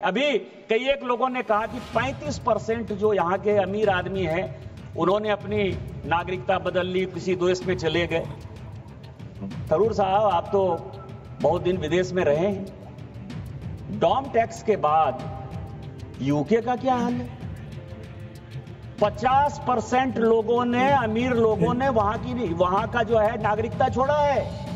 अभी कई एक लोगों ने कहा कि 35% जो यहाँ के अमीर आदमी हैं उन्होंने अपनी नागरिकता बदल ली, किसी देश में चले गए। थरूर साहब, आप तो बहुत दिन विदेश में रहे हैं। डॉम टैक्स के बाद यूके का क्या हाल है? 50% लोगों ने, अमीर लोगों ने वहां का जो है नागरिकता छोड़ा है।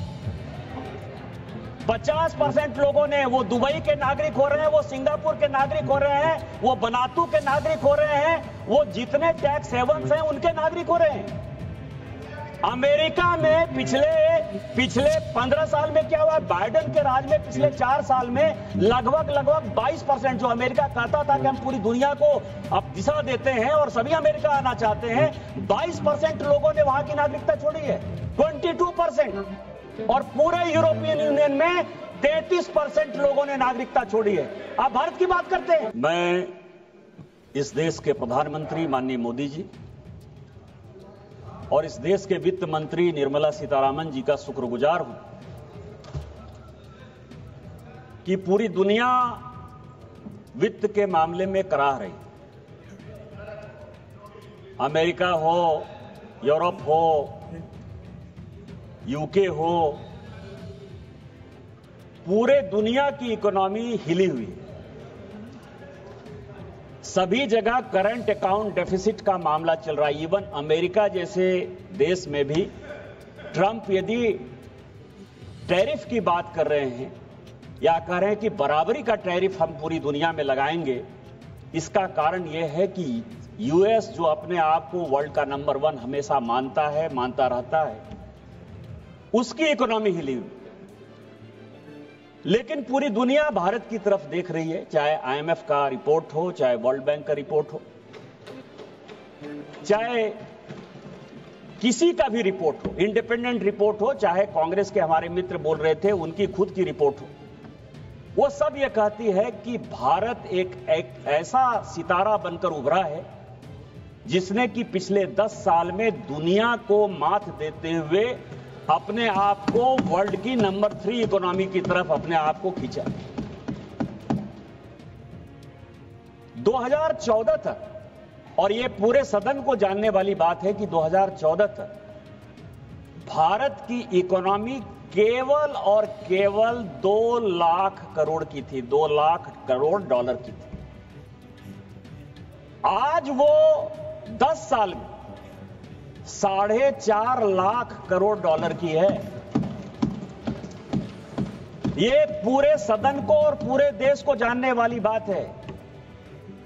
50% लोगों ने, वो दुबई के नागरिक हो रहे हैं, वो सिंगापुर के नागरिक हो रहे हैं, वो बनातू के नागरिक हो रहे हैं, वो जितने टैक्स हेवंस हैं उनके नागरिक हो रहे हैं। अमेरिका में पिछले 15 साल में क्या हुआ? बाइडेन के राज में पिछले 4 साल में लगभग 22% जो अमेरिका कहता था कि हम पूरी दुनिया को अब दिशा देते हैं और सभी अमेरिका आना चाहते हैं, 22% लोगों ने वहां की नागरिकता छोड़ी है। 22%। और पूरे यूरोपियन यूनियन में 33% लोगों ने नागरिकता छोड़ी है। आप भारत की बात करते हैं। मैं इस देश के प्रधानमंत्री माननीय मोदी जी और इस देश के वित्त मंत्री निर्मला सीतारामन जी का शुक्रगुजार हूं कि पूरी दुनिया वित्त के मामले में कराह रही। अमेरिका हो, यूरोप हो, यूके हो, पूरे दुनिया की इकोनॉमी हिली हुई है। सभी जगह करंट अकाउंट डेफिसिट का मामला चल रहा है। इवन अमेरिका जैसे देश में भी ट्रंप यदि टैरिफ की बात कर रहे हैं या कह रहे हैं कि बराबरी का टैरिफ हम पूरी दुनिया में लगाएंगे, इसका कारण यह है कि यूएस जो अपने आप को वर्ल्ड का नंबर 1 हमेशा मानता है, मानता रहता है, उसकी इकोनॉमी हिली हुई। लेकिन पूरी दुनिया भारत की तरफ देख रही है, चाहे आईएमएफ का रिपोर्ट हो, चाहे वर्ल्ड बैंक का रिपोर्ट हो, चाहे किसी का भी रिपोर्ट हो, इंडिपेंडेंट रिपोर्ट हो, चाहे कांग्रेस के हमारे मित्र बोल रहे थे उनकी खुद की रिपोर्ट हो, वो सब ये कहती है कि भारत एक ऐसा सितारा बनकर उभरा है जिसने कि पिछले 10 साल में दुनिया को मात देते हुए अपने आप को वर्ल्ड की नंबर 3 इकोनॉमी की तरफ अपने आप को खींचा। 2014 तक, और ये पूरे सदन को जानने वाली बात है कि 2014 तक भारत की इकोनॉमी केवल और केवल 2 लाख करोड़ की थी, 2 लाख करोड़ डॉलर की थी। आज वो 10 साल में 4.5 लाख करोड़ डॉलर की है। ये पूरे सदन को और पूरे देश को जानने वाली बात है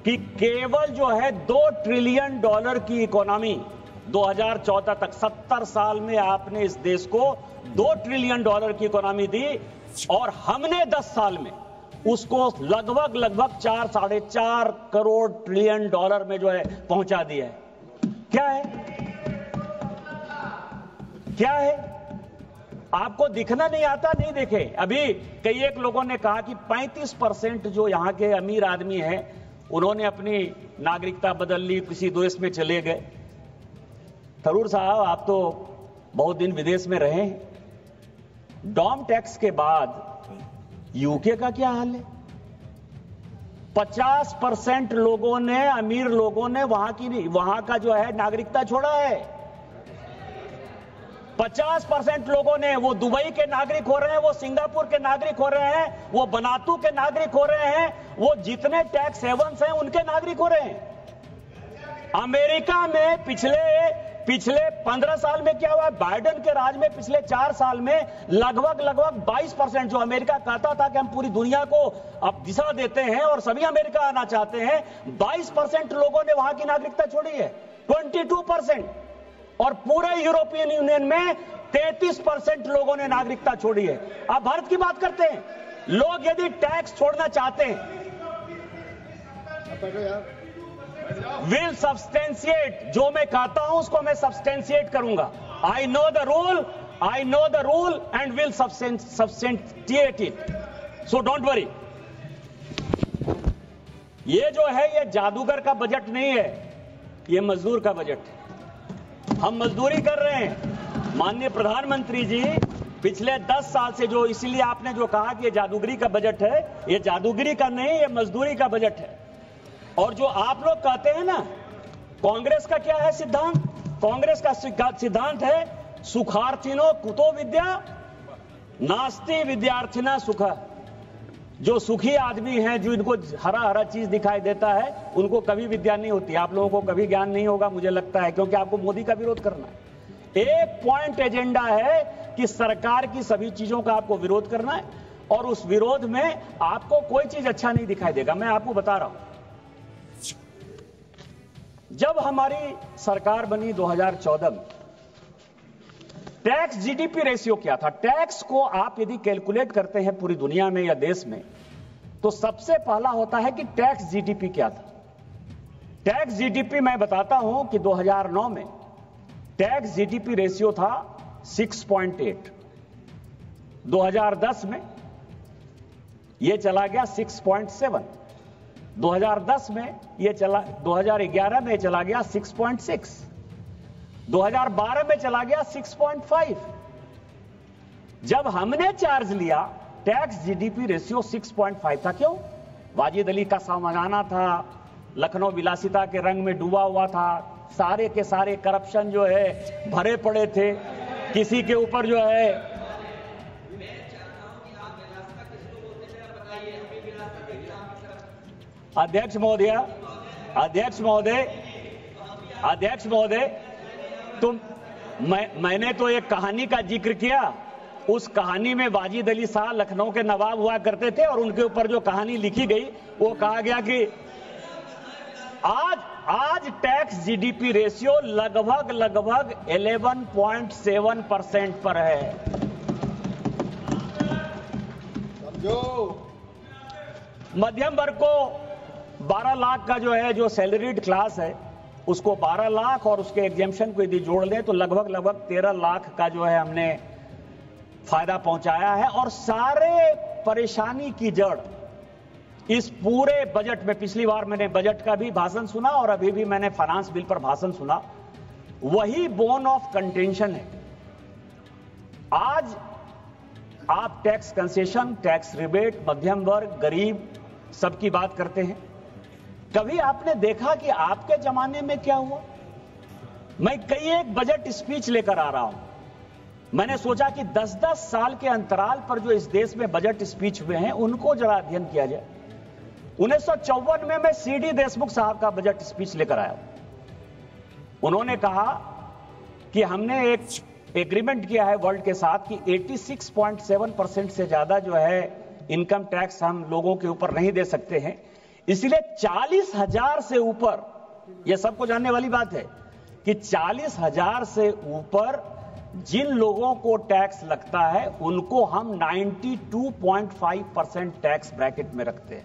कि केवल जो है 2 ट्रिलियन डॉलर की इकोनॉमी 2014 तक, 70 साल में आपने इस देश को 2 ट्रिलियन डॉलर की इकोनॉमी दी और हमने 10 साल में उसको लगभग 4 साढ़े 4 करोड़ ट्रिलियन डॉलर में जो है पहुंचा दिया है। क्या है? आपको दिखना नहीं आता? नहीं देखे। अभी कई एक लोगों ने कहा कि 35% जो यहाँ के अमीर आदमी हैं उन्होंने अपनी नागरिकता बदल ली, किसी देश में चले गए। थरूर साहब, आप तो बहुत दिन विदेश में रहे हैं। डॉम टैक्स के बाद यूके का क्या हाल है? 50% लोगों ने, अमीर लोगों ने वहां का जो है नागरिकता छोड़ा है। 50% लोगों ने, वो दुबई के नागरिक हो रहे हैं, वो सिंगापुर के नागरिक हो रहे हैं, वो बनातू के नागरिक हो रहे हैं, वो जितने टैक्स हेवंस हैं उनके नागरिक हो रहे हैं। अमेरिका में पिछले 15 साल में क्या हुआ? बाइडेन के राज में पिछले 4 साल में लगभग 22% जो अमेरिका कहता था कि हम पूरी दुनिया को अब दिशा देते हैं और सभी अमेरिका आना चाहते हैं, 22% लोगों ने वहां की नागरिकता छोड़ी है। 22%। और पूरे यूरोपियन यूनियन में 33% लोगों ने नागरिकता छोड़ी है। आप भारत की बात करते हैं। लोग यदि टैक्स छोड़ना चाहते हैं, विल सब्सटेंशिएट, जो मैं कहता हूं उसको मैं सब्सटेंशिएट करूंगा। I know the rule and will substantiate it, so don't worry. ये जो है ये जादूगर का बजट नहीं है, ये मजदूर का बजट है। हम मजदूरी कर रहे हैं। माननीय प्रधानमंत्री जी पिछले 10 साल से जो, इसीलिए आपने जो कहा कि ये जादूगरी का बजट है, ये जादूगरी का नहीं, ये मजदूरी का बजट है। और जो आप लोग कहते हैं ना, कांग्रेस का क्या है सिद्धांत? कांग्रेस का सिद्धांत है सुखार्थिनो कुतो विद्या नास्ति विद्यार्थिना सुखा। जो सुखी आदमी हैं, जो इनको हरा हरा चीज दिखाई देता है, उनको कभी विद्या नहीं होती। आप लोगों को कभी ज्ञान नहीं होगा मुझे लगता है, क्योंकि आपको मोदी का विरोध करना है। एक पॉइंट एजेंडा है कि सरकार की सभी चीजों का आपको विरोध करना है, और उस विरोध में आपको कोई चीज अच्छा नहीं दिखाई देगा। मैं आपको बता रहा हूं, जब हमारी सरकार बनी 2014 में, टैक्स जीडीपी रेशियो क्या था? टैक्स को आप यदि कैलकुलेट करते हैं पूरी दुनिया में या देश में, तो सबसे पहला होता है कि टैक्स जीडीपी क्या था। टैक्स जीडीपी मैं बताता हूं कि 2009 में टैक्स जीडीपी रेशियो था 6.8, 2010 में यह चला गया 6.7, 2010 में यह चला, 2011 में चला गया 6.6, 2012 में चला गया 6.5। जब हमने चार्ज लिया, टैक्स जीडीपी रेशियो 6.5 था। क्यों? वाजिद अली का सामना था, लखनऊ विलासिता के रंग में डूबा हुआ था, सारे के सारे करप्शन जो है भरे पड़े थे, किसी के ऊपर जो है अध्यक्ष महोदय मैंने तो एक कहानी का जिक्र किया। उस कहानी में वाजिद अली शाह लखनऊ के नवाब हुआ करते थे, और उनके ऊपर जो कहानी लिखी गई वो कहा गया कि आज टैक्स जीडीपी रेशियो लगभग 11.7% पर है। मध्यम वर्ग को 12 लाख का जो है, जो सैलरीड क्लास है, उसको 12 लाख और उसके एग्जेम्पशन को यदि जोड़ लें तो लगभग 13 लाख का जो है हमने फायदा पहुंचाया है। और सारे परेशानी की जड़ इस पूरे बजट में, पिछली बार मैंने बजट का भी भाषण सुना और अभी भी मैंने फाइनेंस बिल पर भाषण सुना, वही बोन ऑफ कंटेंशन है। आज आप टैक्स कंसेशन, टैक्स रिबेट, मध्यम वर्ग, गरीब सबकी बात करते हैं। कभी आपने देखा कि आपके जमाने में क्या हुआ? मैं कई एक बजट स्पीच लेकर आ रहा हूं। मैंने सोचा कि 10-10 साल के अंतराल पर जो इस देश में बजट स्पीच हुए हैं उनको जरा अध्ययन किया जाए। 1954 में मैं सीडी देशमुख साहब का बजट स्पीच लेकर आया। उन्होंने कहा कि हमने एक एग्रीमेंट किया है वर्ल्ड के साथ कि 86.7% से ज्यादा जो है इनकम टैक्स हम लोगों के ऊपर नहीं दे सकते हैं, इसलिए 40,000 से ऊपर, यह सबको जानने वाली बात है कि 40,000 से ऊपर जिन लोगों को टैक्स लगता है उनको हम 92.5% टैक्स ब्रैकेट में रखते हैं।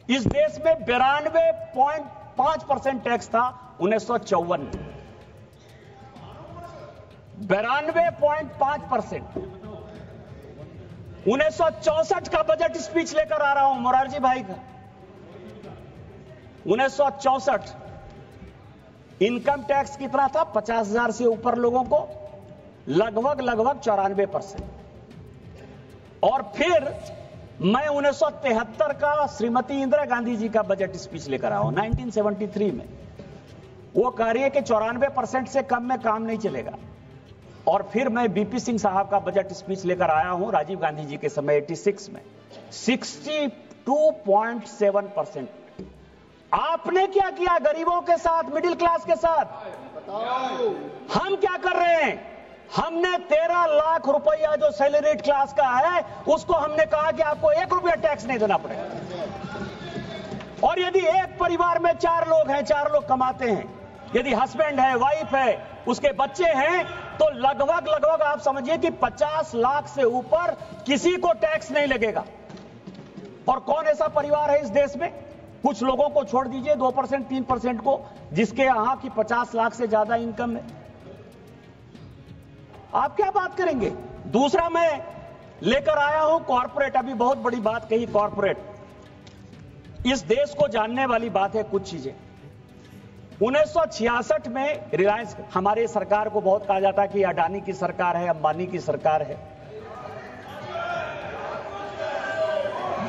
इस देश में 92.5% टैक्स था 1954 में, 92.5%। 1964 का बजट स्पीच लेकर आ रहा हूं मोरारजी भाई का। 1964 इनकम टैक्स कितना था? 50,000 से ऊपर लोगों को लगभग 94%। और फिर मैं 1973 का श्रीमती इंदिरा गांधी जी का बजट स्पीच लेकर आया हूं 1973 में। वो कह रही है कि 94% से कम में काम नहीं चलेगा। और फिर मैं बीपी सिंह साहब का बजट स्पीच लेकर आया हूं राजीव गांधी जी के समय 86 में, 62.7%। आपने क्या किया गरीबों के साथ, मिडिल क्लास के साथ? बताओ। हम क्या कर रहे हैं? हमने 13 लाख रुपया जो सैलरीड क्लास का है उसको हमने कहा कि आपको 1 रुपया टैक्स नहीं देना पड़ेगा। और यदि एक परिवार में 4 लोग हैं, 4 लोग कमाते हैं, यदि हस्बैंड है, वाइफ है, उसके बच्चे हैं, तो लगभग आप समझिए कि 50 लाख से ऊपर किसी को टैक्स नहीं लगेगा। और कौन ऐसा परिवार है इस देश में? कुछ लोगों को छोड़ दीजिए, 2%, 3% को, जिसके यहां की 50 लाख से ज्यादा इनकम है। आप क्या बात करेंगे? दूसरा मैं लेकर आया हूं कॉर्पोरेट। अभी बहुत बड़ी बात कही कॉर्पोरेट। इस देश को जानने वाली बात है कुछ चीजें। 1966 में रिलायंस, हमारे सरकार को बहुत कहा जाता है कि अडानी की सरकार है, अंबानी की सरकार है।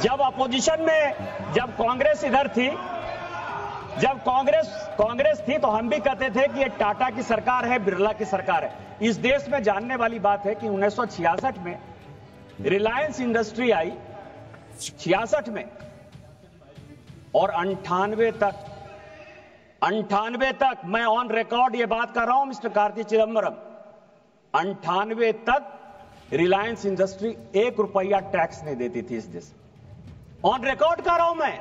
जब अपोजिशन में, जब कांग्रेस इधर थी, जब कांग्रेस थी तो हम भी कहते थे कि ये टाटा की सरकार है, बिरला की सरकार है। इस देश में जानने वाली बात है कि 1966 में रिलायंस इंडस्ट्री आई, 66 में, और 98 तक मैं ऑन रिकॉर्ड ये बात कर रहा हूं मिस्टर कार्ति चिदंबरम, 98 तक रिलायंस इंडस्ट्री 1 रुपया टैक्स नहीं देती थी इस देश। ऑन रिकॉर्ड कर रहा हूं मैं।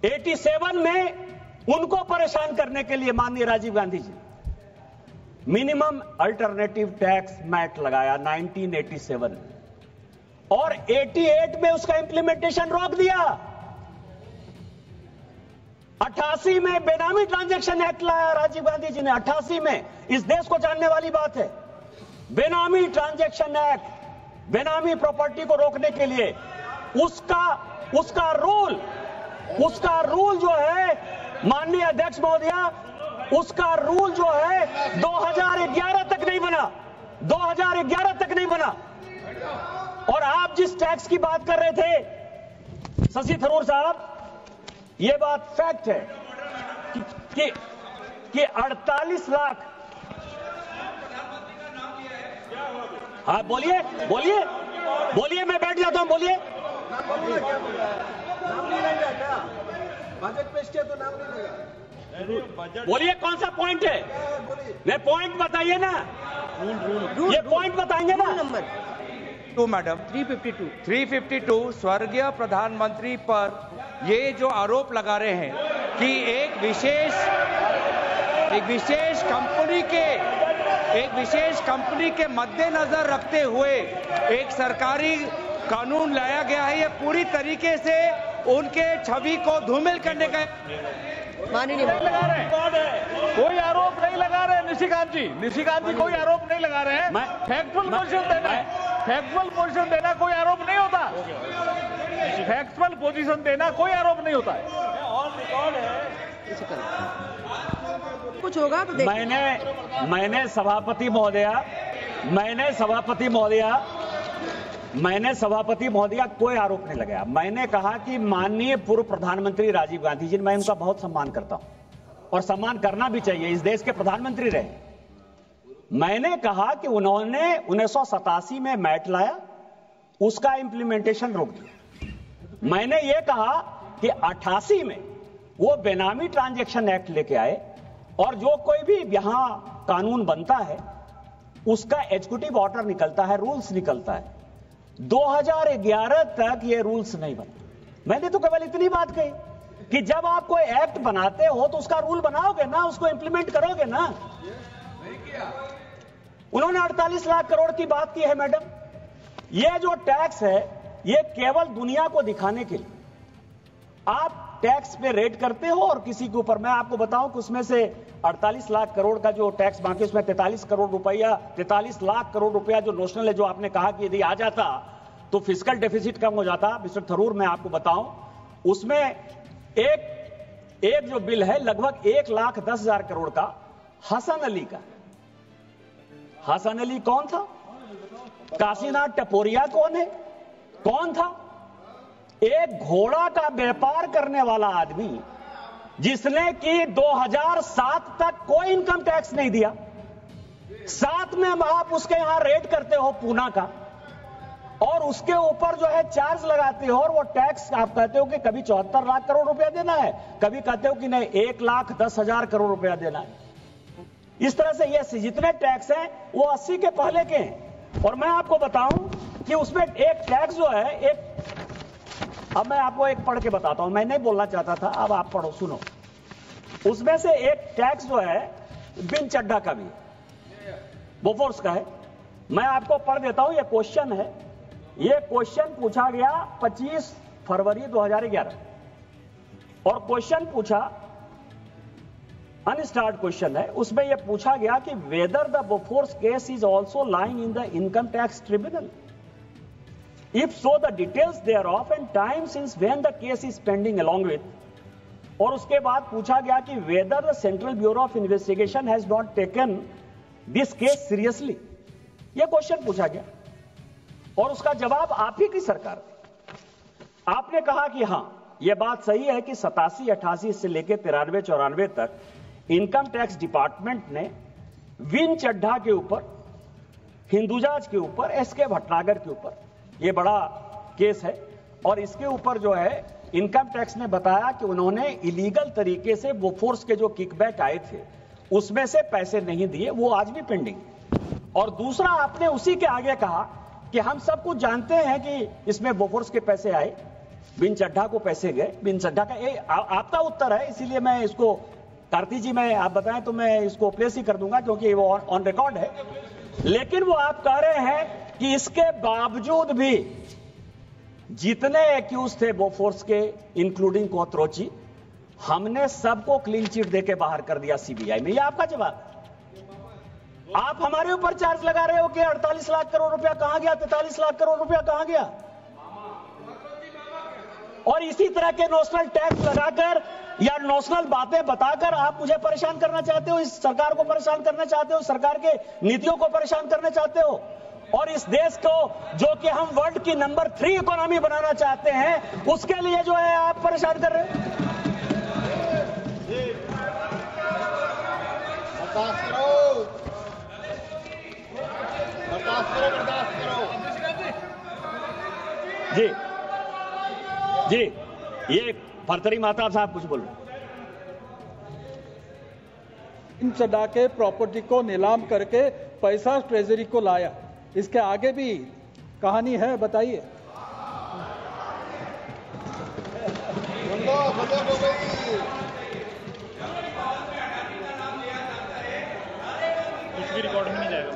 87 में उनको परेशान करने के लिए माननीय Rajiv Gandhi ji minimum alternative tax mat लगाया 1987 में, और 88 में उसका इंप्लीमेंटेशन रोक दिया। 88 में बेनामी ट्रांजैक्शन एक्ट लाया राजीव गांधी जी ने, 88 में। इस देश को जानने वाली बात है, बेनामी ट्रांजैक्शन एक्ट, बेनामी प्रॉपर्टी को रोकने के लिए उसका रूल जो है माननीय अध्यक्ष महोदया, उसका रूल जो है 2011 तक नहीं बना, 2011 तक नहीं बना। और आप जिस टैक्स की बात कर रहे थे शशि थरूर साहब, ये बात फैक्ट है कि 48 लाख। हाँ बोलिए बोलिए बोलिए, मैं बैठ जाता हूं, बोलिए। बजट पेश किया तो नाम नहीं लगा। बोलिए कौन सा पॉइंट है, नहीं पॉइंट बताइए ना, ये पॉइंट बताएंगे ना। नंबर 2 मैडम 352 स्वर्गीय प्रधानमंत्री पर ये जो आरोप लगा रहे हैं कि एक विशेष कंपनी के मद्देनजर रखते हुए एक सरकारी कानून लाया गया है, ये पूरी तरीके से उनके छवि को धूमिल करने का माननीय कोई आरोप नहीं लगा रहे। निशिकांत जी कोई आरोप नहीं लगा रहे हैं। फैक्चुअल पोजीशन देना कोई आरोप नहीं होता। फैक्चुअल पोजीशन देना कोई आरोप नहीं होता है। ऑन रिकॉर्ड है, कुछ होगा तो मैंने सभापति महोदया कोई आरोप नहीं लगाया। मैंने कहा कि माननीय पूर्व प्रधानमंत्री राजीव गांधी जी, मैं उनका बहुत सम्मान करता हूं और सम्मान करना भी चाहिए, इस देश के प्रधानमंत्री रहे। मैंने कहा कि उन्होंने 1987 में मैट लाया, उसका इंप्लीमेंटेशन रोक दिया। मैंने यह कहा कि 88 में वो बेनामी ट्रांजैक्शन एक्ट लेके आए, और जो कोई भी यहां कानून बनता है उसका एग्जीक्यूटिव ऑर्डर निकलता है, रूल्स निकलता है। 2011 तक ये रूल्स नहीं बने। मैंने तो केवल इतनी बात कही कि जब आप कोई एक्ट बनाते हो तो उसका रूल बनाओगे ना, उसको इंप्लीमेंट करोगे ना। उन्होंने 48 लाख करोड़ की बात की है मैडम। ये जो टैक्स है ये केवल दुनिया को दिखाने के लिए आप टैक्स पे रेट करते हो, और किसी के ऊपर मैं आपको बताऊं कि उसमें से 48 लाख करोड़ का जो टैक्स बाकी, उसमें 43 लाख करोड़ रुपया जो नोशनल है, जो आपने कहा कि यदि आ जाता तो फिस्कल डेफिसिट कम हो जाता। मिस्टर थरूर, मैं आपको बताऊं, उसमें एक जो बिल है लगभग 1,10,000 करोड़ का हसन अली का। हसन अली कौन था? काशीनाथ टपोरिया कौन था? एक घोड़ा का व्यापार करने वाला आदमी जिसने कि 2007 तक कोई इनकम टैक्स नहीं दिया। 7 में आप उसके यहां रेट करते हो पूना का, और उसके ऊपर जो है चार्ज लगाते हो, और वो टैक्स आप कहते हो कि कभी 74 लाख करोड़ रुपया देना है, कभी कहते हो कि नहीं 1,10,000 करोड़ रुपया देना है। इस तरह से ये जितने टैक्स हैं वो 80 के पहले के हैं। और मैं आपको बताऊं कि उसमें एक टैक्स जो है, अब मैं आपको एक पढ़ के बताता हूं, मैं नहीं बोलना चाहता था, अब आप पढ़ो, सुनो। उसमें से एक टैक्स जो है बिन चड्ढा का भी, बोफोर्स का है। मैं आपको पढ़ देता हूं, यह क्वेश्चन है। यह क्वेश्चन पूछा गया 25 फरवरी 2011, और क्वेश्चन पूछा, अनस्टार्ट क्वेश्चन है। उसमें यह पूछा गया कि whether the Bofors case is also lying in the income tax tribunal, if so the details thereof and time since when the case is pending along with। और उसके बाद पूछा गया कि whether the Central Bureau of Investigation has not taken this case seriously। यह question पूछा गया। और उसका जवाब आप ही की सरकार दी। आपने कहा कि हां, यह बात सही है कि 87, 88 से लेकर 93, 94 तक इनकम टैक्स डिपार्टमेंट ने विन चड्ढा के ऊपर, हिंदुजाज के ऊपर, एसके भटनागर के ऊपर, यह बड़ा केस है, और इसके ऊपर जो है इनकम टैक्स ने बताया कि उन्होंने इलीगल तरीके से बोफोर्स के जो किकबैक आए थे उसमें से पैसे नहीं दिए, वो आज भी पेंडिंग। और दूसरा, आपने उसी के आगे कहा कि हम सब कुछ जानते हैं कि इसमें बोफोर्स के पैसे आए, बिन चड्ढा को पैसे गए। बिन चड्ढा का आपका उत्तर है, इसीलिए मैं इसको, कार्ति जी मैं आप बताएं तो मैं इसको प्लेस ही कर दूंगा क्योंकि वो ऑन रिकॉर्ड है। लेकिन वो आप कह रहे हैं कि इसके बावजूद भी जितने एक्यूज थे बोफोर्स के, इंक्लूडिंग कोत्रोची, हमने सबको क्लीन चिट देके बाहर कर दिया सीबीआई में। ये आपका जवाब। आप हमारे ऊपर चार्ज लगा रहे हो कि 48 लाख करोड़ रुपया कहां गया, 43 लाख करोड़ रुपया कहां गया, और इसी तरह के नोशनल टैक्स लगाकर या नोशनल बातें बताकर आप मुझे परेशान करना चाहते हो, इस सरकार को परेशान करना चाहते हो, सरकार के नीतियों को परेशान करना चाहते हो, और इस देश को जो कि हम वर्ल्ड की नंबर 3 इकोनॉमी बनाना चाहते हैं उसके लिए जो है आप परेशान कर रहे हैं। जी जी, ये भर्तरी माता साहब कुछ बोलो। इन चढ़ा के प्रॉपर्टी को नीलाम करके पैसा ट्रेजरी को लाया, इसके आगे भी कहानी है, बताइए। कुछ भी रिकॉर्ड में नहीं जाएगा।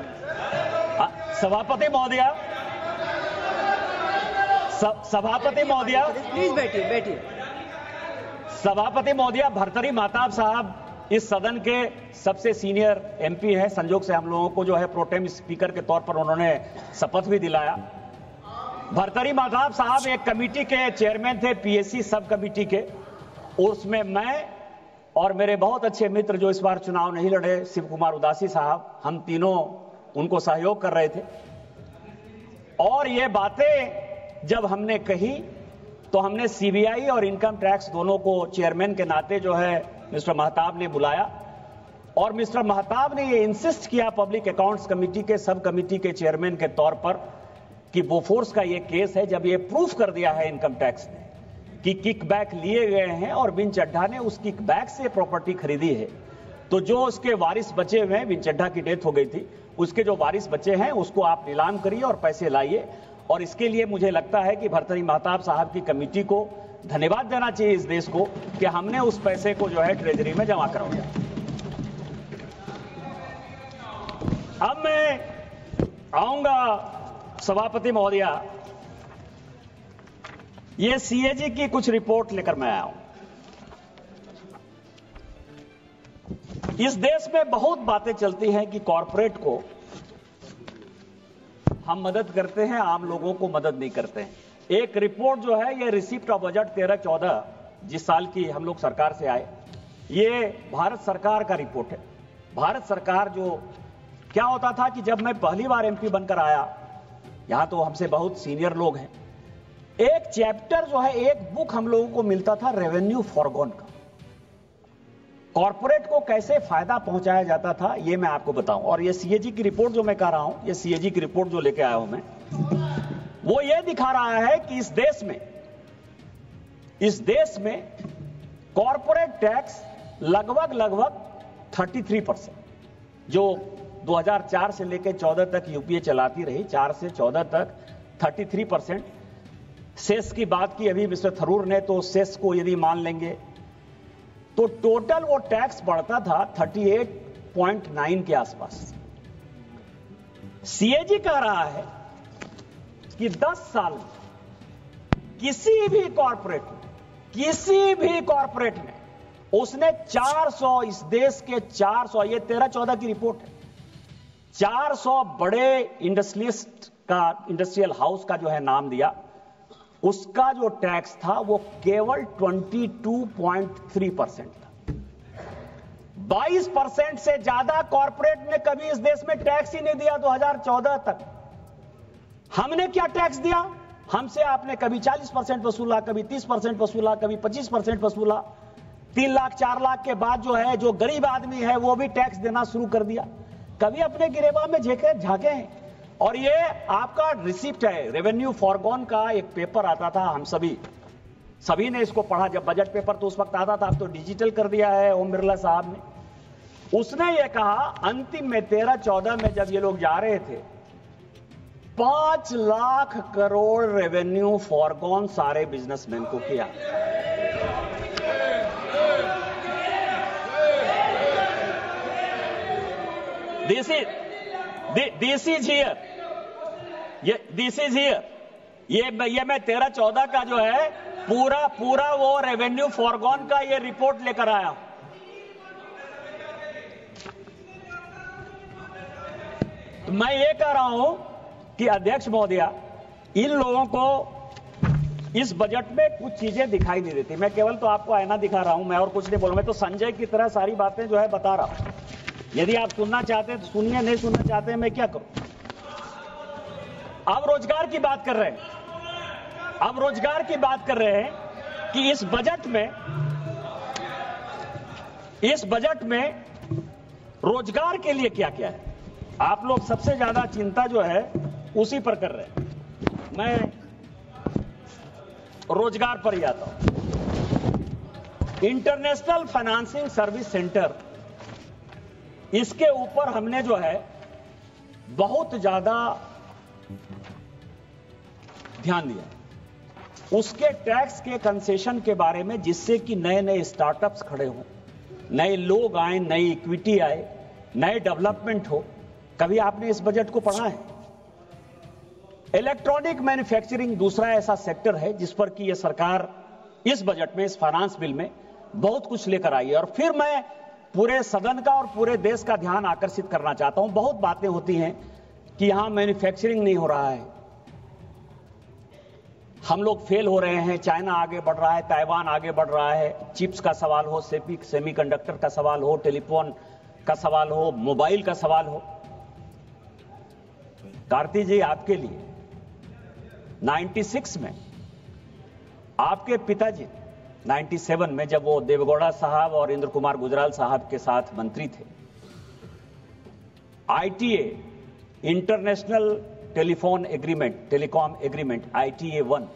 सभापति महोदया, सभापति महोदया, प्लीज बैठिए बैठिए। सभापति महोदया, भर्तरी माताब साहब इस सदन के सबसे सीनियर एमपी हैं। संजोग से हम लोगों को जो है प्रोटेम स्पीकर के तौर पर उन्होंने शपथ भी दिलाया। भर्तरी माताब साहब एक कमेटी के चेयरमैन थे, पीएससी सब कमेटी के। उसमें मैं और मेरे बहुत अच्छे मित्र जो इस बार चुनाव नहीं लड़े, शिव कुमार उदासी साहब, हम तीनों उनको सहयोग कर रहे थे। और ये बातें जब हमने कही तो हमने सीबीआई और इनकम टैक्स दोनों को चेयरमैन के नाते जो है मिस्टर महताब ने बुलाया, और मिस्टर महताब ने ये इंसिस्ट किया पब्लिक अकाउंट्स कमेटी के सब कमेटी के चेयरमैन के तौर पर कि बोफोर्स का ये केस है, जब ये प्रूफ कर दिया है इनकम टैक्स ने कि किकबैक लिए गए हैं और बिन चड्ढा ने उस किकबैक से प्रॉपर्टी खरीदी है, तो जो उसके वारिस बचे हुए हैं, बिन चड्ढा की डेथ हो गई थी, उसके जो वारिस बचे हैं उसको आप नीलाम करिए और पैसे लाइए। और इसके लिए मुझे लगता है कि भर्तरी महताब साहब की कमेटी को धन्यवाद देना चाहिए इस देश को कि हमने उस पैसे को जो है ट्रेजरी में जमा करवाया। अब मैं आऊंगा सभापति महोदया, ये सीएजी की कुछ रिपोर्ट लेकर मैं आया हूं। इस देश में बहुत बातें चलती हैं कि कॉरपोरेट को हम मदद करते हैं, आम लोगों को मदद नहीं करते हैं। एक रिपोर्ट जो है ये रिसिप्ट ऑफ बजट 13-14 जिस साल की हम लोग सरकार से आए, ये भारत सरकार का रिपोर्ट है। भारत सरकार जो क्या होता था कि जब मैं पहली बार एमपी बनकर आया, यहां तो हमसे बहुत सीनियर लोग हैं, एक चैप्टर जो है, एक बुक हम लोगों को मिलता था रेवेन्यू फॉरगॉन का। कॉर्पोरेट को कैसे फायदा पहुंचाया जाता था ये मैं आपको बताऊं। और ये सीएजी की रिपोर्ट जो मैं कह रहा हूं, ये सीएजी की रिपोर्ट जो लेके आया हूं मैं, वो ये दिखा रहा है कि इस देश में कॉर्पोरेट टैक्स लगभग 33%, जो 2004 से लेकर 14 तक यूपीए चलाती रही, 4 से 14 तक 33%। सेस की बात की अभी मिस्टर थरूर ने, तो सेस को यदि मान लेंगे तो टोटल वो टैक्स बढ़ता था 38.9 के आसपास। सीएजी कह रहा है कि 10 साल में किसी भी कॉर्पोरेट में उसने 400, इस देश के 400, ये 13-14 की रिपोर्ट है, 400 बड़े इंडस्ट्रियल हाउस का जो है नाम दिया, उसका जो टैक्स था वो केवल 22.3% था। 22% से ज्यादा कॉर्पोरेट ने कभी इस देश में टैक्स ही नहीं दिया 2014 तक। हमने क्या टैक्स दिया? हमसे आपने कभी 40% वसूला, कभी 30% वसूला, कभी 25% वसूला। 3 लाख 4 लाख के बाद जो है, जो गरीब आदमी है वो भी टैक्स देना शुरू कर दिया। कभी अपने गिरेबा में झांके हैं। और ये आपका रिसिप्ट है, रेवेन्यू फॉरगॉन का एक पेपर आता था, हम सभी ने इसको पढ़ा। जब बजट पेपर तो उस वक्त आता था, अब तो डिजिटल कर दिया है ओम बिरला साहब ने। उसने ये कहा अंतिम में 13-14 में जब ये लोग जा रहे थे, 5 लाख करोड़ रेवेन्यू फॉरगॉन सारे बिजनेसमैन को किया। दिस इज हियर, ये मैं 13-14 का जो है पूरा वो रेवेन्यू फॉरगॉन का ये रिपोर्ट लेकर आया। तो मैं ये कह रहा हूं कि अध्यक्ष महोदया, इन लोगों को इस बजट में कुछ चीजें दिखाई नहीं देती। मैं केवल तो आपको आईना दिखा रहा हूं, मैं और कुछ नहीं बोल रहा। मैं तो संजय की तरह सारी बातें जो है बता रहा हूं। यदि आप सुनना चाहते हैं तो सुनिए, नहीं सुनना चाहते हैं मैं क्या करूं। अब रोजगार की बात कर रहे हैं, कि इस बजट में रोजगार के लिए क्या क्या है। आप लोग सबसे ज्यादा चिंता जो है उसी पर कर रहे हैं। मैं रोजगार पर ही आता हूं। इंटरनेशनल फाइनेंसिंग सर्विस सेंटर, इसके ऊपर हमने जो है बहुत ज्यादा ध्यान दिया। उसके टैक्स के कंसेशन के बारे में, जिससे कि नए नए स्टार्टअप्स खड़े हों, नए लोग आए, नई इक्विटी आए, नए डेवलपमेंट हो। कभी आपने इस बजट को पढ़ा है? इलेक्ट्रॉनिक मैन्युफैक्चरिंग दूसरा ऐसा सेक्टर है जिस पर कि यह सरकार इस बजट में, इस फाइनेंस बिल में बहुत कुछ लेकर आई है। और फिर मैं पूरे सदन का और पूरे देश का ध्यान आकर्षित करना चाहता हूं। बहुत बातें होती हैं कि यहां मैन्युफैक्चरिंग नहीं हो रहा है, हम लोग फेल हो रहे हैं, चाइना आगे बढ़ रहा है, ताइवान आगे बढ़ रहा है। चिप्स का सवाल हो, सेमीकंडक्टर का सवाल हो, टेलीफोन का सवाल हो, मोबाइल का सवाल हो। कार्ति जी, आपके लिए 96 में आपके पिताजी 97 में जब वो देवेगौड़ा साहब और इंद्र कुमार गुजराल साहब के साथ मंत्री थे, ITA international telephone agreement, telecom agreement ITA 1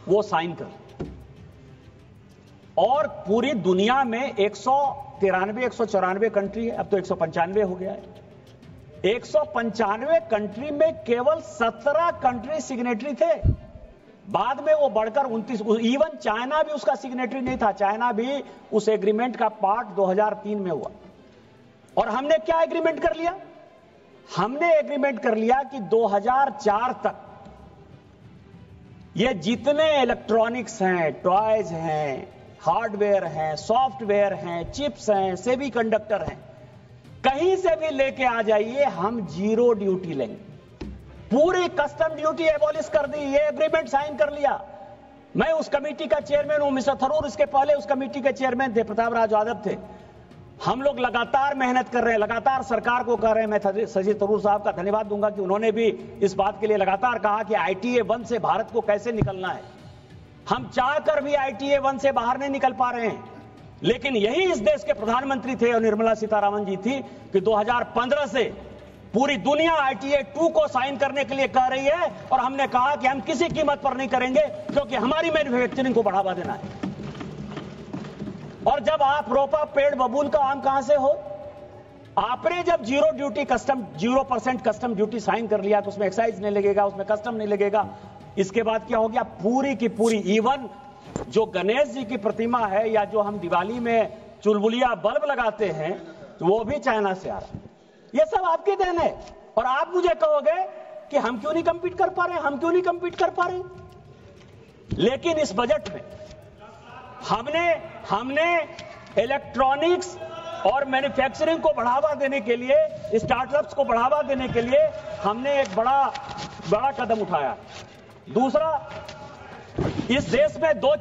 वो साइन कर, और पूरी दुनिया में 194 कंट्री है, अब तो 195 हो गया है। 195 कंट्री में केवल 17 कंट्री सिग्नेटरी थे। बाद में वो बढ़कर 29, इवन चाइना भी उसका सिग्नेटरी नहीं था। चाइना भी उस एग्रीमेंट का पार्ट 2003 में हुआ। और हमने क्या एग्रीमेंट कर लिया? हमने एग्रीमेंट कर लिया कि 2004 तक ये जितने इलेक्ट्रॉनिक्स हैं, टॉयज हैं, हार्डवेयर हैं, सॉफ्टवेयर हैं, चिप्स हैं, सेमीकंडक्टर हैं, कहीं से भी लेके आ जाइए, हम 0 ड्यूटी लेंगे। पूरी कस्टम ड्यूटी एबॉलिश कर दी। ये एग्रीमेंट साइन कर लिया। मैं उस कमेटी का चेयरमैन हूं, मिस्टर थरूर इसके पहले उस कमेटी के चेयरमैन थे, प्रताप राज यादव थे। हम लोग लगातार मेहनत कर रहे हैं, लगातार सरकार को कह रहे हैं। मैं शशि थरूर साहब का धन्यवाद दूंगा कि उन्होंने भी इस बात के लिए लगातार कहा कि ITA 1 से भारत को कैसे निकलना है। हम चाहकर भी ITA 1 से बाहर नहीं निकल पा रहे हैं, लेकिन यही इस देश के प्रधानमंत्री थे और निर्मला सीतारामन जी थी कि 2015 से पूरी दुनिया ITA 2 को साइन करने के लिए कह रही है। और हमने कहा कि हम किसी कीमत पर नहीं करेंगे, क्योंकि हमारी मैन्युफैक्चरिंग को बढ़ावा देना है। और जब आप रोपा पेड़ बबूल का आम कहां से हो? आपने जब 0% कस्टम ड्यूटी साइन कर लिया तो उसमें एक्साइज नहीं लगेगा, उसमें कस्टम नहीं लगेगा। इसके बाद क्या हो गया? पूरी की पूरी, इवन जो गणेश जी की प्रतिमा है या जो हम दिवाली में चुलबुलिया बल्ब लगाते हैं, तो वो भी चाइना से आ रहा है। ये सब आपकी देन है। और आप मुझे कहोगे कि हम क्यों नहीं कंपीट कर पा रहे, लेकिन इस बजट में हमने इलेक्ट्रॉनिक्स और मैन्युफैक्चरिंग को बढ़ावा देने के लिए, स्टार्टअप्स को बढ़ावा देने के लिए हमने एक बड़ा कदम उठाया। दूसरा, इस देश में 2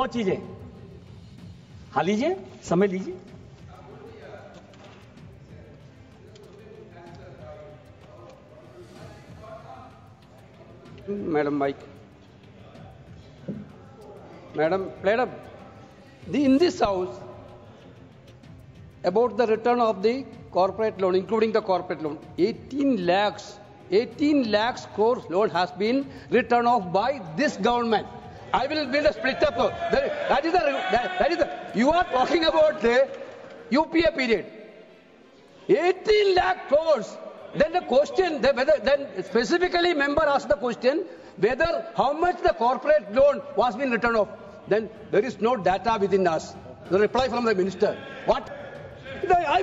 चीजें हैं। हाँ, लीजिए, समय लीजिए। Madam Mike. Madam, in this house, about the return of the corporate loan, including the corporate loan, 18 lakhs crores loan has been written off by this government. I will build a split up. That is the. You are talking about the UPA period. 18 lakh crores. Then the question, then specifically member asked the question whether how much the corporate loan was been written off. Then there is no data within us. The reply from the minister. What? I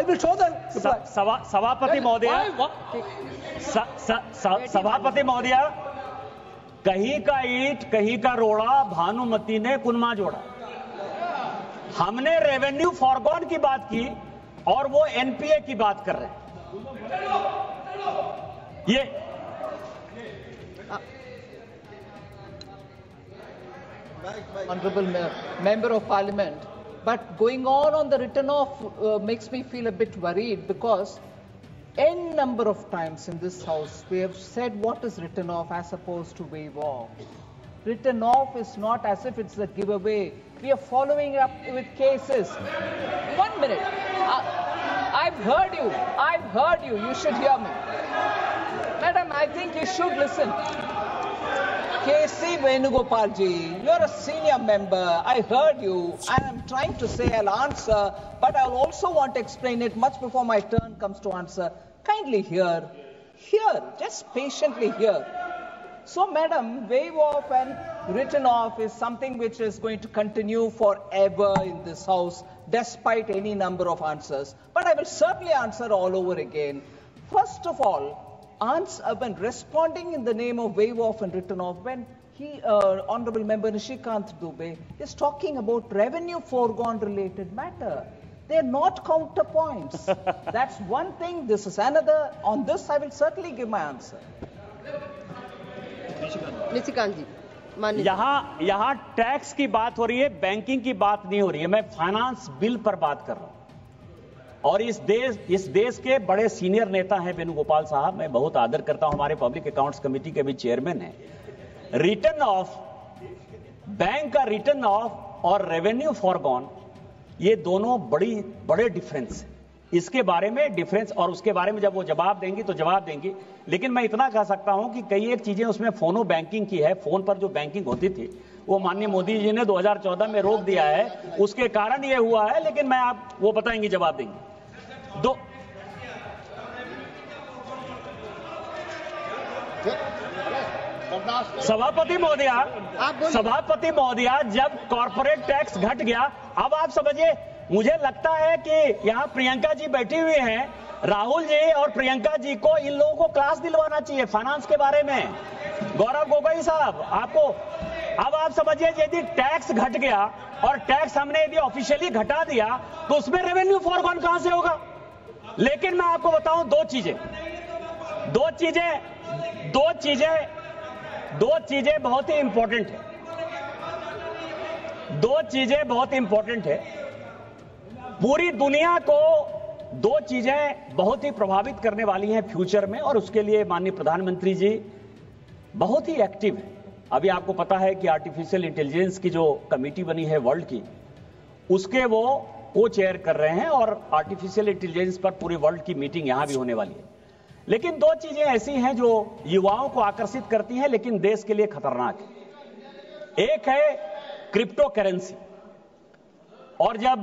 will show the reply. सभापति महोदया, कहीं का ईंट कहीं का रोड़ा, भानुमति ने कुनमा जोड़ा। हमने रेवेन्यू फॉरगॉन की बात की और वो एनपीए की बात कर रहे हैं। ये Honorable Member of Parliament, but going on the written off makes me feel a bit worried, because n number of times in this house we have said what is written off as opposed to waive off. Written off is not as if it's a giveaway. We are following up with cases. 1 minute. I've heard you. You should hear me. Madam, I think you should listen. KC Venugopal ji, you're a senior member. I heard you, and I'm trying to say I'll answer, but I'll also want to explain it much before my turn comes to answer. Kindly hear, just patiently hear. So, madam, waive off and written off is something which is going to continue forever in this house, despite any number of answers. But I will certainly answer all over again. First of all, when responding in the name of waive off and written off, when Honorable Member Nishikant Dubey is talking about revenue foregone related matter, they are not counterpoints. That's one thing, this is another. On this, I will certainly give my answer. Nishikant जी, माननीय। यहाँ tax की बात हो रही है, banking की बात नहीं हो रही है। मैं फाइनेंस बिल पर बात कर रहा हूं। और इस देश के बड़े सीनियर नेता हैं वेणुगोपाल साहब, मैं बहुत आदर करता हूं, हमारे पब्लिक अकाउंट्स कमेटी के भी चेयरमैन हैं। रिटर्न ऑफ, बैंक का रिटर्न ऑफ और रेवेन्यू फॉरगॉन, ये दोनों बड़े डिफरेंस है। इसके बारे में डिफरेंस, और उसके बारे में जब वो जवाब देंगी तो जवाब देंगी। लेकिन मैं इतना कह सकता हूं कि कई एक चीजें उसमें फोनो बैंकिंग की है, फोन पर जो बैंकिंग होती थी वो माननीय मोदी जी ने 2014 में रोक दिया है, उसके कारण ये हुआ है। लेकिन मैं आप वो बताएंगे, जवाब देंगे। सभापति महोदया, जब कॉर्पोरेट टैक्स घट गया, अब आप समझिए, मुझे लगता है कि यहाँ प्रियंका जी बैठी हुई हैं, राहुल जी और प्रियंका जी को, इन लोगों को क्लास दिलवाना चाहिए फाइनेंस के बारे में। गौरव गोगोई साहब, आपको अब आप समझिए, यदि टैक्स घट गया और टैक्स हमने यदि ऑफिशियली घटा दिया तो उसमें रेवेन्यू फॉरगॉन कहां से होगा? लेकिन मैं आपको बताऊं दो चीजें बहुत ही इंपॉर्टेंट है। दो चीजें बहुत इंपॉर्टेंट है। पूरी दुनिया को दो चीजें बहुत ही प्रभावित करने वाली हैं फ्यूचर में, और उसके लिए माननीय प्रधानमंत्री जी बहुत ही एक्टिव है। अभी आपको पता है कि आर्टिफिशियल इंटेलिजेंस की जो कमेटी बनी है वर्ल्ड की, उसके वो को चेयर कर रहे हैं, और आर्टिफिशियल इंटेलिजेंस पर पूरे वर्ल्ड की मीटिंग यहां भी होने वाली है। लेकिन दो चीजें ऐसी हैं जो युवाओं को आकर्षित करती हैं, लेकिन देश के लिए खतरनाक है। एक है क्रिप्टो करेंसी, और जब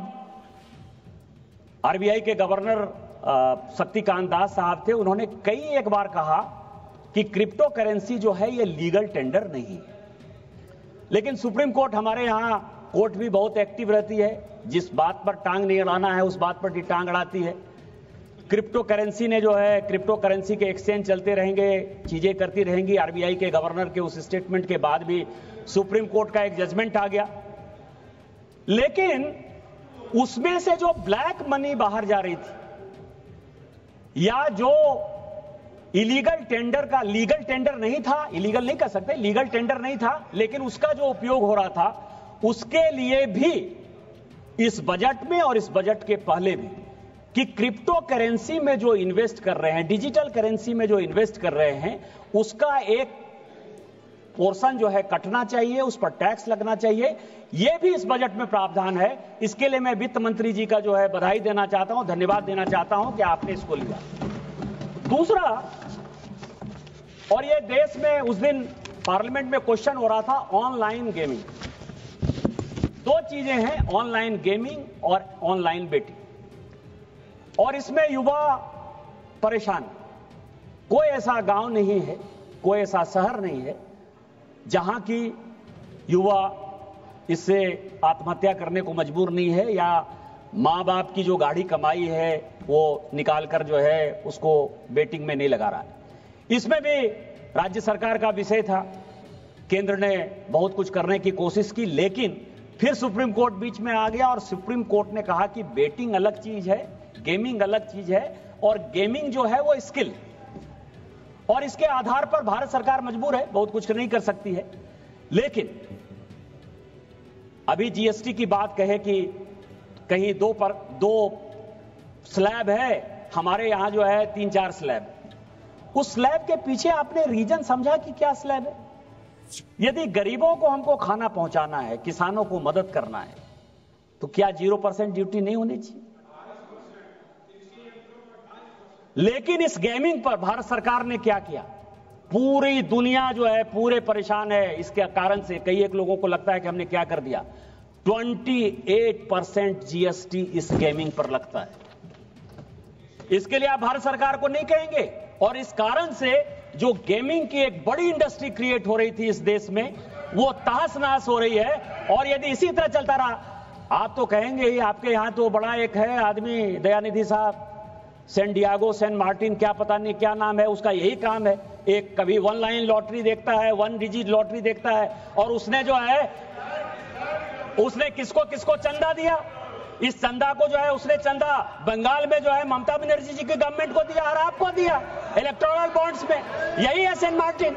आरबीआई के गवर्नर शक्तिकांत दास साहब थे, उन्होंने एक बार कहा कि क्रिप्टो करेंसी जो है ये लीगल टेंडर नहीं है। लेकिन सुप्रीम कोर्ट, हमारे यहां कोर्ट भी बहुत एक्टिव रहती है, जिस बात पर टांग नहीं अड़ाना है उस बात पर टांग अड़ाती है। क्रिप्टो करेंसी ने जो है, क्रिप्टो करेंसी के एक्सचेंज चलते रहेंगे, चीजें करती रहेंगी। आरबीआई के गवर्नर के उस स्टेटमेंट के बाद भी सुप्रीम कोर्ट का एक जजमेंट आ गया। लेकिन उसमें से जो ब्लैक मनी बाहर जा रही थी, या जो इलीगल टेंडर का, लीगल टेंडर नहीं था, इलीगल नहीं कर सकते, लीगल टेंडर नहीं था, लेकिन उसका जो उपयोग हो रहा था, उसके लिए भी इस बजट में और इस बजट के पहले भी कि क्रिप्टो करेंसी में जो इन्वेस्ट कर रहे हैं, डिजिटल करेंसी में जो इन्वेस्ट कर रहे हैं, उसका एक पोर्शन जो है कटना चाहिए, उस पर टैक्स लगना चाहिए। यह भी इस बजट में प्रावधान है। इसके लिए मैं वित्त मंत्री जी का जो है बधाई देना चाहता हूं, धन्यवाद देना चाहता हूं कि आपने इसको लिया। दूसरा, और ये देश में उस दिन पार्लियामेंट में क्वेश्चन हो रहा था, ऑनलाइन गेमिंग। दो चीजें हैं, ऑनलाइन गेमिंग और ऑनलाइन बेटिंग, और इसमें युवा परेशान। कोई ऐसा गांव नहीं है, कोई ऐसा शहर नहीं है जहां की युवा इससे आत्महत्या करने को मजबूर नहीं है, या मां बाप की जो गाढ़ी कमाई है वो निकालकर जो है उसको बेटिंग में नहीं लगा रहा है। इसमें भी राज्य सरकार का विषय था। केंद्र ने बहुत कुछ करने की कोशिश की, लेकिन फिर सुप्रीम कोर्ट बीच में आ गया और सुप्रीम कोर्ट ने कहा कि बेटिंग अलग चीज है, गेमिंग अलग चीज है, और गेमिंग जो है वो स्किल, और इसके आधार पर भारत सरकार मजबूर है, बहुत कुछ नहीं कर सकती है। लेकिन अभी जीएसटी की बात कहे कि कहीं दो स्लैब है, हमारे यहां जो है 3-4 स्लैब। उस स्लैब के पीछे आपने रीजन समझा कि क्या स्लैब है? यदि गरीबों को हमको खाना पहुंचाना है, किसानों को मदद करना है, तो क्या 0% ड्यूटी नहीं होनी चाहिए? लेकिन इस गेमिंग पर भारत सरकार ने क्या किया? पूरी दुनिया जो है पूरे परेशान है इसके कारण से। कई एक लोगों को लगता है कि हमने क्या कर दिया। 28% जीएसटी इस गेमिंग पर लगता है। इसके लिए आप भारत सरकार को नहीं कहेंगे, और इस कारण से जो गेमिंग की एक बड़ी इंडस्ट्री क्रिएट हो रही थी इस देश में, वो तहस नहस हो रही है। और यदि इसी तरह चलता रहा, आप तो कहेंगे ही, आपके यहां तो बड़ा एक है आदमी, दयानिधि साहब, सेंट डियागो सेंट मार्टिन, क्या पता नहीं क्या नाम है उसका, यही काम है, एक कभी 1 लाइन लॉटरी देखता है, 1 डिजिट लॉटरी देखता है, और उसने जो है उसने किसको किसको चंदा दिया। इस चंदा को जो है उसने चंदा बंगाल में जो है ममता बनर्जी जी की गवर्नमेंट को दिया और आपको दिया इलेक्टोरल बॉन्ड्स में। यही है सेंट मार्टिन,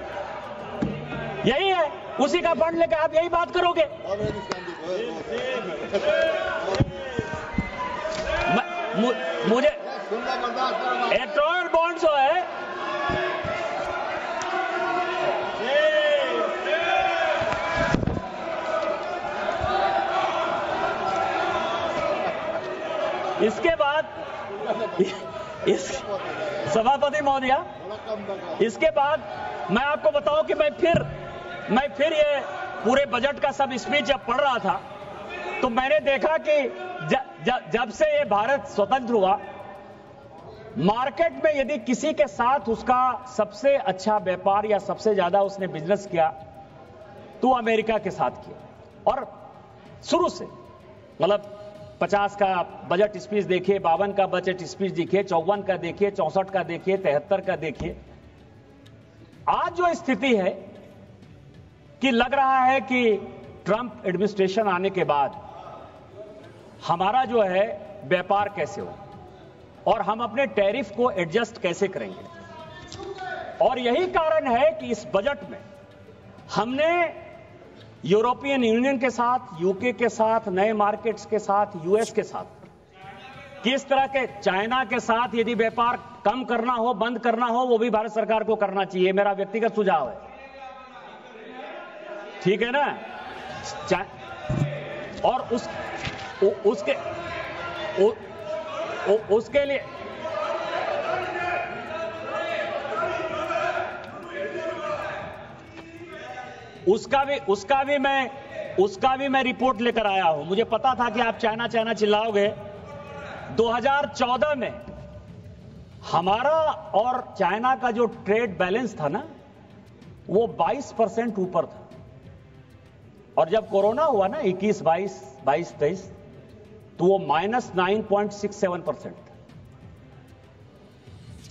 यही है, उसी का फंड लेकर आप यही बात करोगे। मुझे इलेक्टोरल बॉन्ड्स जो है, इसके बाद सभापति महोदया, इसके बाद मैं आपको बताऊं कि मैं फिर ये पूरे बजट का सब स्पीच जब पढ़ रहा था, तो मैंने देखा कि जब से ये भारत स्वतंत्र हुआ, मार्केट में यदि किसी के साथ उसका सबसे अच्छा व्यापार या सबसे ज्यादा उसने बिजनेस किया, तो अमेरिका के साथ किया। और शुरू से मतलब 50 का बजट स्पीच देखिए, 52 का बजट स्पीच देखिए, 54 का देखिए, 64 का देखिए, 73 का देखिए। आज जो स्थिति है कि लग रहा है कि ट्रंप एडमिनिस्ट्रेशन आने के बाद हमारा जो है व्यापार कैसे हो और हम अपने टैरिफ को एडजस्ट कैसे करेंगे। और यही कारण है कि इस बजट में हमने यूरोपियन यूनियन के साथ, यूके के साथ, नए मार्केट्स के साथ, यूएस के साथ, किस तरह के, चाइना के साथ यदि व्यापार कम करना हो, बंद करना हो, वो भी भारत सरकार को करना चाहिए, मेरा व्यक्तिगत सुझाव है। ठीक है ना? और उसके लिए उसका भी मैं रिपोर्ट लेकर आया हूं। मुझे पता था कि आप चाइना चिल्लाओगे। 2014 में हमारा और चाइना का जो ट्रेड बैलेंस था ना, वो 22% ऊपर था। और जब कोरोना हुआ ना 21-22-23, तो वो -9.67% था।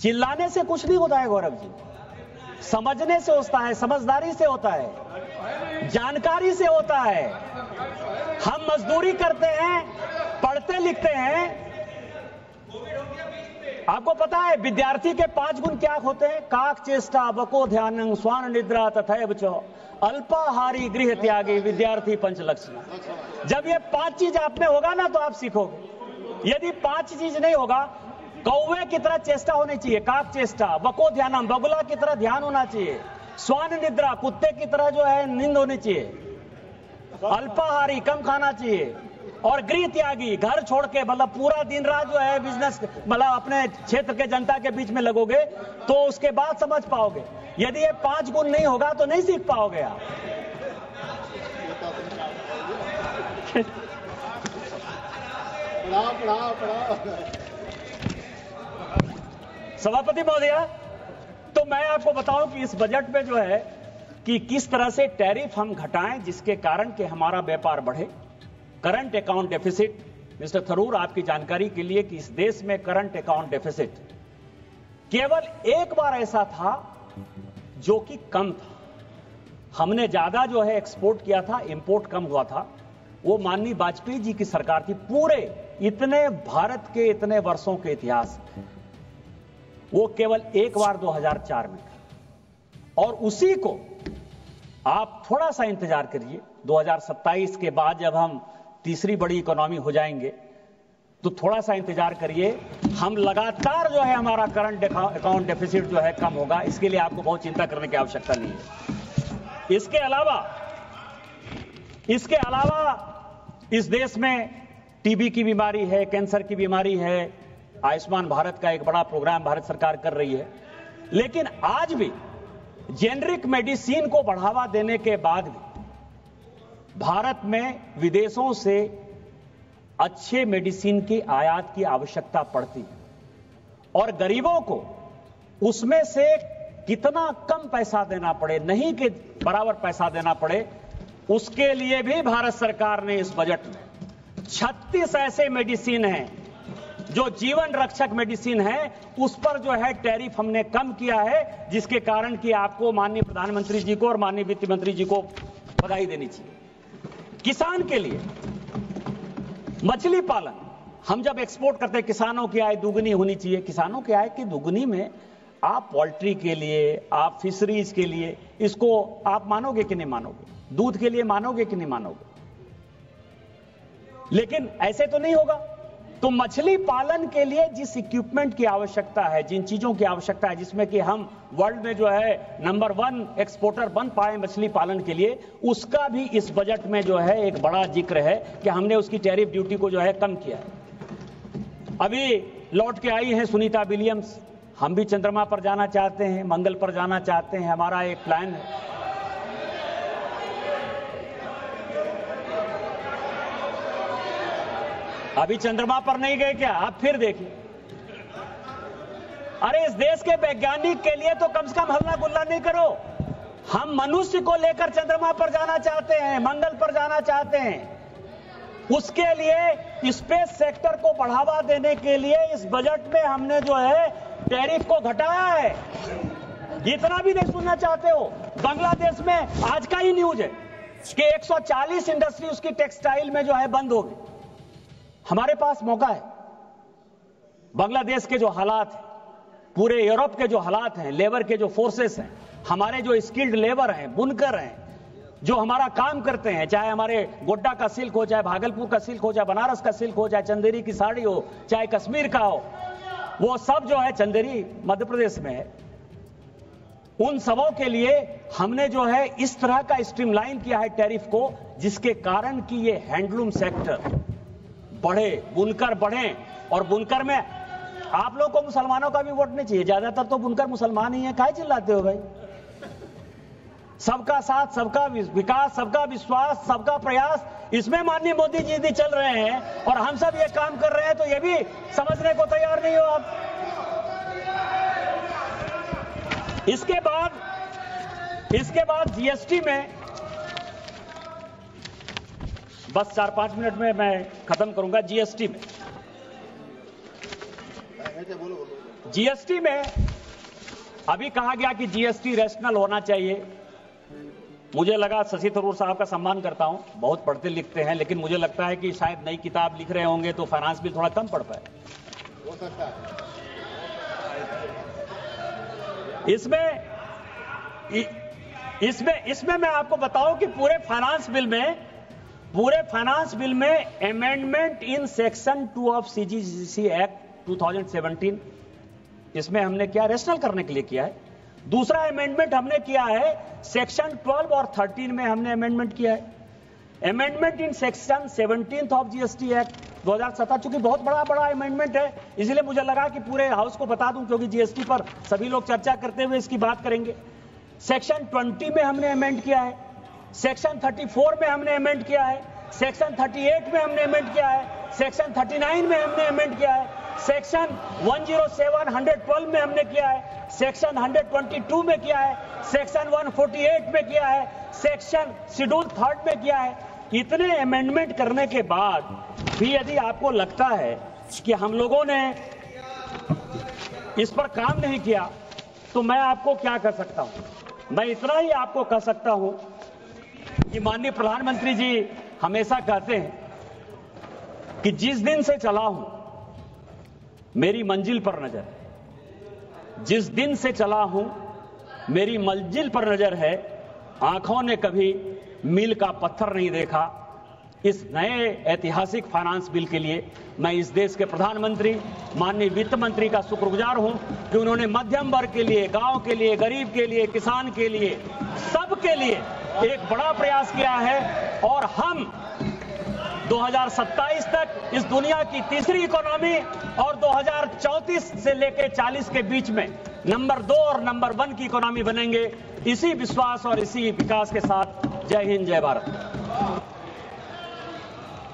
चिल्लाने से कुछ नहीं होता है गौरव जी, समझने से होता है, समझदारी से होता है, जानकारी से होता है। हम मजदूरी करते हैं, पढ़ते लिखते हैं। आपको पता है विद्यार्थी के 5 गुण क्या होते हैं? काक चेष्टा, बको ध्यानं, स्वान निद्रा तथैव च, अल्पाहारी गृह त्यागी, विद्यार्थी पंचलक्षण। जब ये 5 चीज आप में होगा ना, तो आप सीखोगे। यदि 5 चीज नहीं होगा, कौवे की तरह चेष्टा होनी चाहिए, काक चेष्टा, बको ध्यानम, बगुला की तरह ध्यान होना चाहिए, स्वान निद्रा, कुत्ते की तरह जो है नींद होनी चाहिए, अल्पाहारी, कम खाना चाहिए, और गृह त्यागी, घर छोड़ के मतलब पूरा दिन रात जो है बिजनेस मतलब अपने क्षेत्र के जनता के बीच में लगोगे तो उसके बाद समझ पाओगे। यदि ये 5 गुण नहीं होगा तो नहीं सीख पाओगे आप। सभापति महोदय, तो मैं आपको बताऊं कि इस बजट में जो है कि किस तरह से टैरिफ हम घटाएं जिसके कारण कि हमारा व्यापार बढ़े। Current account deficit, mister Tharoor आपकी जानकारी के लिए कि इस देश में करंट अकाउंट डेफिसिट केवल एक बार ऐसा था जो कि कम था। हमने ज्यादा जो है एक्सपोर्ट किया था, इंपोर्ट कम हुआ था। वो माननीय वाजपेयी जी की सरकार थी। पूरे इतने भारत के इतने वर्षों के इतिहास वो केवल एक बार 2004 में था, और उसी को आप थोड़ा सा इंतजार करिए। 2027 के बाद जब हम तीसरी बड़ी इकोनॉमी हो जाएंगे तो थोड़ा सा इंतजार करिए, हम लगातार जो है हमारा करंट अकाउंट डेफिसिट जो है कम होगा। इसके लिए आपको बहुत चिंता करने की आवश्यकता नहीं है। इसके अलावा इस देश में टीबी की बीमारी है, कैंसर की बीमारी है, आयुष्मान भारत का एक बड़ा प्रोग्राम भारत सरकार कर रही है। लेकिन आज भी जेनरिक मेडिसिन को बढ़ावा देने के बाद भी भारत में विदेशों से अच्छे मेडिसिन की आयात की आवश्यकता पड़ती है, और गरीबों को उसमें से कितना कम पैसा देना पड़े, नहीं कि बराबर पैसा देना पड़े, उसके लिए भी भारत सरकार ने इस बजट में 36 ऐसे मेडिसिन हैं जो जीवन रक्षक मेडिसिन है, उस पर जो है टैरिफ हमने कम किया है, जिसके कारण कि आपको माननीय प्रधानमंत्री जी को और माननीय वित्त मंत्री जी को बधाई देनी चाहिए। किसान के लिए मछली पालन, हम जब एक्सपोर्ट करते हैं किसानों की आय दुगनी होनी चाहिए। किसानों की आय की दुगनी में आप पोल्ट्री के लिए, आप फिशरीज के लिए, इसको आप मानोगे कि नहीं मानोगे? दूध के लिए मानोगे कि नहीं मानोगे? लेकिन ऐसे तो नहीं होगा। तो मछली पालन के लिए जिस इक्विपमेंट की आवश्यकता है, जिन चीजों की आवश्यकता है, जिसमें कि हम वर्ल्ड में जो है नंबर 1 एक्सपोर्टर बन पाए मछली पालन के लिए, उसका भी इस बजट में जो है एक बड़ा जिक्र है कि हमने उसकी टैरिफ ड्यूटी को जो है कम किया है। अभी लौट के आई हैं सुनीता विलियम्स, हम भी चंद्रमा पर जाना चाहते हैं, मंगल पर जाना चाहते हैं, हमारा एक प्लान है। अभी चंद्रमा पर नहीं गए क्या? आप फिर देखिए। अरे इस देश के वैज्ञानिक के लिए तो कम से कम हल्ला गुल्ला नहीं करो। हम मनुष्य को लेकर चंद्रमा पर जाना चाहते हैं, मंगल पर जाना चाहते हैं। उसके लिए स्पेस सेक्टर को बढ़ावा देने के लिए इस बजट में हमने जो है टैरिफ को घटाया है। इतना भी नहीं सुनना चाहते हो? बांग्लादेश में आज का ही न्यूज है कि 140 इंडस्ट्री उसकी टेक्सटाइल में जो है बंद हो गई। हमारे पास मौका है। बांग्लादेश के जो हालात हैं, पूरे यूरोप के जो हालात हैं, लेबर के जो फोर्सेस हैं, हमारे जो स्किल्ड लेबर हैं, बुनकर हैं, जो हमारा काम करते हैं, चाहे हमारे गोड्डा का सिल्क हो, चाहे भागलपुर का सिल्क हो, चाहे बनारस का सिल्क हो, चाहे चंदेरी की साड़ी हो, चाहे कश्मीर का हो, वो सब जो है चंदेरी मध्य प्रदेश में है। उन सबों के लिए हमने जो है इस तरह का स्ट्रीमलाइन किया है टैरिफ को, जिसके कारण कि ये हैंडलूम सेक्टर बढ़े, बुनकर बढ़े। और बुनकर में आप लोगों को मुसलमानों का भी वोट नहीं चाहिए, ज्यादातर तो बुनकर मुसलमान ही हैं। काहे चिल्लाते हो भाई? सबका साथ, सबका विकास, सबका विश्वास, सबका प्रयास, इसमें माननीय मोदी जी भी चल रहे हैं और हम सब ये काम कर रहे हैं, तो ये भी समझने को तैयार नहीं हो आप। इसके बाद जीएसटी में, बस 4-5 मिनट में मैं खत्म करूंगा। जीएसटी में अभी कहा गया कि जीएसटी रैशनल होना चाहिए। मुझे लगा, शशि थरूर साहब का सम्मान करता हूं, बहुत पढ़ते लिखते हैं, लेकिन मुझे लगता है कि शायद नई किताब लिख रहे होंगे तो फाइनेंस बिल थोड़ा कम पढ़ पाए। हो सकता है। इसमें मैं आपको बताऊं कि पूरे फाइनेंस बिल में पूरे फाइनेंस बिल में amendment in section 2 of CGCC act 2017, इसमें हमने क्या रेशनल करने के लिए किया है। दूसरा अमेंडमेंट हमने किया है सेक्शन 12 और 13 में हमने अमेंडमेंट किया है। Amendment in section 17 of GST act 2017, चूंकि बहुत बड़ा अमेंडमेंट है, इसलिए मुझे लगा कि पूरे हाउस को बता दूं, क्योंकि GST पर सभी लोग चर्चा करते हुए इसकी बात करेंगे। सेक्शन 20 में हमने अमेंड किया है, सेक्शन 34 में हमने अमेंड किया है, सेक्शन 38 में हमने अमेंड किया है, सेक्शन 39 में हमने अमेंड किया है, सेक्शन 107, 112 में हमने किया है, सेक्शन 122 में किया है, सेक्शन 148 में किया है, सेक्शन शेड्यूल 3 में किया है। इतने अमेंडमेंट करने के बाद भी यदि आपको लगता है कि हम लोगों ने इस पर काम नहीं किया, तो मैं आपको क्या कर सकता हूं। मैं इतना ही आपको कह सकता हूं कि माननीय प्रधानमंत्री जी हमेशा कहते हैं कि जिस दिन से चला हूं मेरी मंजिल पर नजर है, जिस दिन से चला हूं मेरी मंजिल पर नजर है, आंखों ने कभी मील का पत्थर नहीं देखा। इस नए ऐतिहासिक फाइनेंस बिल के लिए मैं इस देश के प्रधानमंत्री माननीय वित्त मंत्री का शुक्रगुजार हूं कि उन्होंने मध्यम वर्ग के लिए, गांव के लिए, गरीब के लिए, किसान के लिए, सबके लिए एक बड़ा प्रयास किया है। और हम 2027 तक इस दुनिया की तीसरी इकोनॉमी और 2034 से लेकर 40 के बीच में नंबर 2 और नंबर 1 की इकोनॉमी बनेंगे। इसी विश्वास और इसी विकास के साथ जय हिंद, जय भारत।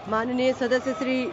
माननीय सदस्य श्री